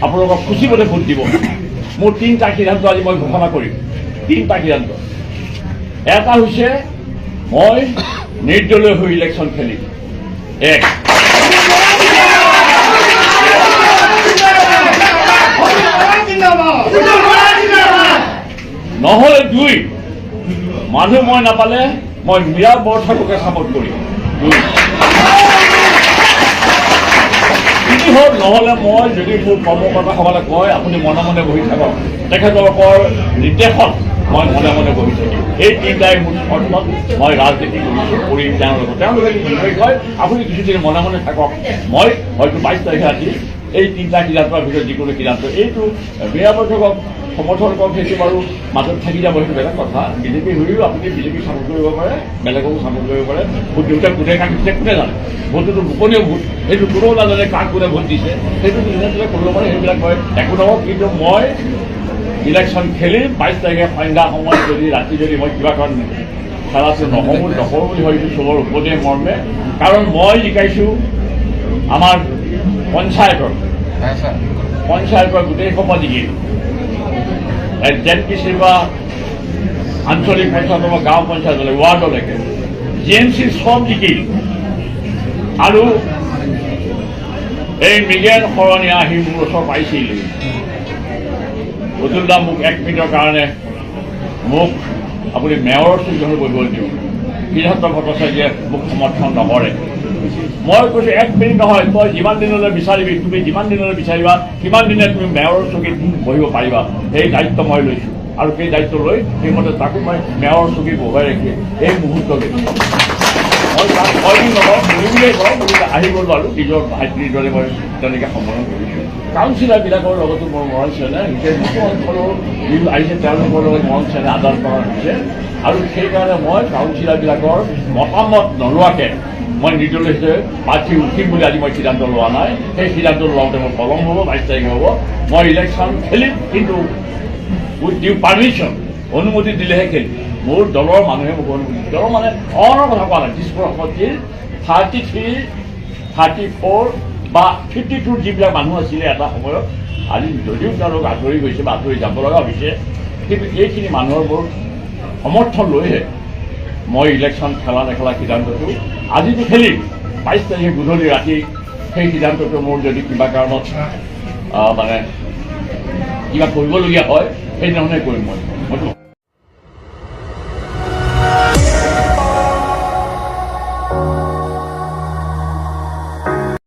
আপোনালোকক খুচিমতে ভোট দিব। মোৰ তিনিটা সিদ্ধান্ত আজি মই ঘোষণা কৰিম। তিনিটা সিদ্ধান্ত। এটা হৈছে মই নিৰ্দলীয় হৈ ইলেকশ্যন খেলিম। এক, নহ'লে দুই, মানুহ মই নাপালে মই মীৰা বৰঠাকুৰকে চাপৰ্ট কৰিম। তিনি হ'ল, নহ'লে মই যদি মোৰ কৰ্মকৰ্তাসকলে কয় আপুনি মনে মনে বহি থাকক, তেখেতলোকৰ নিৰ্দেশত মই মনে মনে বহি থাকিম। এই তিনিটাই মোৰ অৰ্থত মই ৰাজনীতি কৰিছোঁ, কৰিম তেওঁলোকে যদি কয় আপুনি কিছুদিন মনে মনে থাকক, মই হয়তো 22 তাৰিখে ৰাতি এই তিনিটা সিদ্ধান্তৰ ভিতৰত যিকোনো সিদ্ধান্ত, এইটো মীৰা বৰঠাকুৰক সমৰ্থন কৰক, সেইটো বাৰু মাজত থাকি যাব, সেইটো বেলেগ কথা। বিজেপি হৈও আপুনি বিজেপি চাপৰ্ট কৰিব পাৰে, বেলেগকো চাপৰ্ট কৰিব পাৰে। ভোট দিওঁতে কোনে কাক দিছে কোনে জানে, ভোটটোতো গোপনীয় ভোট, সেইটো কোনেও নাজানে কাক কোনে ভোট দিছে, সেইটো নিজে কৰিব পাৰে, সেইবিলাক মই একো নহওক। কিন্তু মই ইলেকশ্যন খেলিম 22 তাৰিখে সন্ধ্যা সময়ত যদি ৰাতি যদি মই কিবা কাৰণ খেলাটো নকৰোঁ বুলি ভাবিছোঁ চবৰ উপদেশ মৰ্মে, কাৰণ মই জিকাইছোঁ আমাৰ পঞ্চায়তৰ গোটেই সোপা জিকিলোঁ। জেডপিচিৰ পৰা আঞ্চলিক পঞ্চায়তৰ পৰা গাঁও পঞ্চায়তলৈ ৱাৰ্ডলৈকে GMCৰ চব জিকিল। আৰু এই মৃগেন শৰণীয়া আহি মোৰ ওচৰ পাইছিল। অতুল দা মোক 1 মিনিটৰ কাৰণে মোক আপুনি মেয়ৰৰ চকীখনত বহিবলৈ দিওঁ, সিদ্ধাৰ্থ ভট্টাচাৰ্যে মোক সমৰ্থন নকৰে। মই কৈছোঁ 1 মিনিট নহয়, তই যিমান দিনলৈ বিচাৰিবি, তুমি যিমান দিনলৈ বিচাৰিবা সিমান দিনে তুমি মেয়ৰৰ চকীত বহিব পাৰিবা। সেই দায়িত্ব মই লৈছোঁ আৰু সেই দায়িত্ব লৈ সেইমতে তাকো মই মেয়ৰৰ চকী বহুৱাই ৰাখি এই মুহূৰ্তলৈ মই তাক 6 দিন নহয় বুলিয়েই কওঁ, আহি গ'লোঁ আৰু নিজৰ ভাইটিৰ দৰে মই তেনেকৈ সম্বোধন কৰিছোঁ। কাউন্সিলাৰবিলাকৰ লগতো মোৰ মৰম চেনেহ বিশেষ অঞ্চলৰ যিবোৰ আহিছে তেওঁলোকৰ লগত মৰম চেনেহ আদান প্ৰদান হৈছে। আৰু সেইকাৰণে মই কাউন্সিলাৰবিলাকৰ মতামত নোলোৱাকৈ মই নিৰ্দলীয় হিচাপে প্ৰাৰ্থী উঠিম বুলি আজি মই সিদ্ধান্ত লোৱা নাই। সেই সিদ্ধান্ত লওঁতে মোৰ পলম হ'ব, 22 তাৰিখে হ'ব। মই ইলেকশ্যন খেলিম, কিন্তু উইথ ডিউ পাৰ্মিশ্যন, অনুমতি দিলেহে খেলিম। মোৰ দলৰ মানুহে মোক অনুমতি, দলৰ মানে অনৰ কথা কোৱা নাই, দিছপুৰ সমষ্টিৰ 33, 34 বা 52 যিবিলাক মানুহ আছিলে এটা সময়ত, আজি যদিও তেওঁলোক আঁতৰি গৈছে বা আঁতৰি যাব লগা হৈছে, কিন্তু এইখিনি মানুহৰ মোৰ সমৰ্থন লৈহে মই ইলেকশ্যন খেলা নেখেলা সিদ্ধান্তটো আজিতো খেলিম। 22 তাৰিখে গধূলি ৰাতি সেই সিদ্ধান্তটো মোৰ যদি কিবা কাৰণত মানে কিবা কৰিবলগীয়া হয় সেইদিনাখনে কৰিম মই।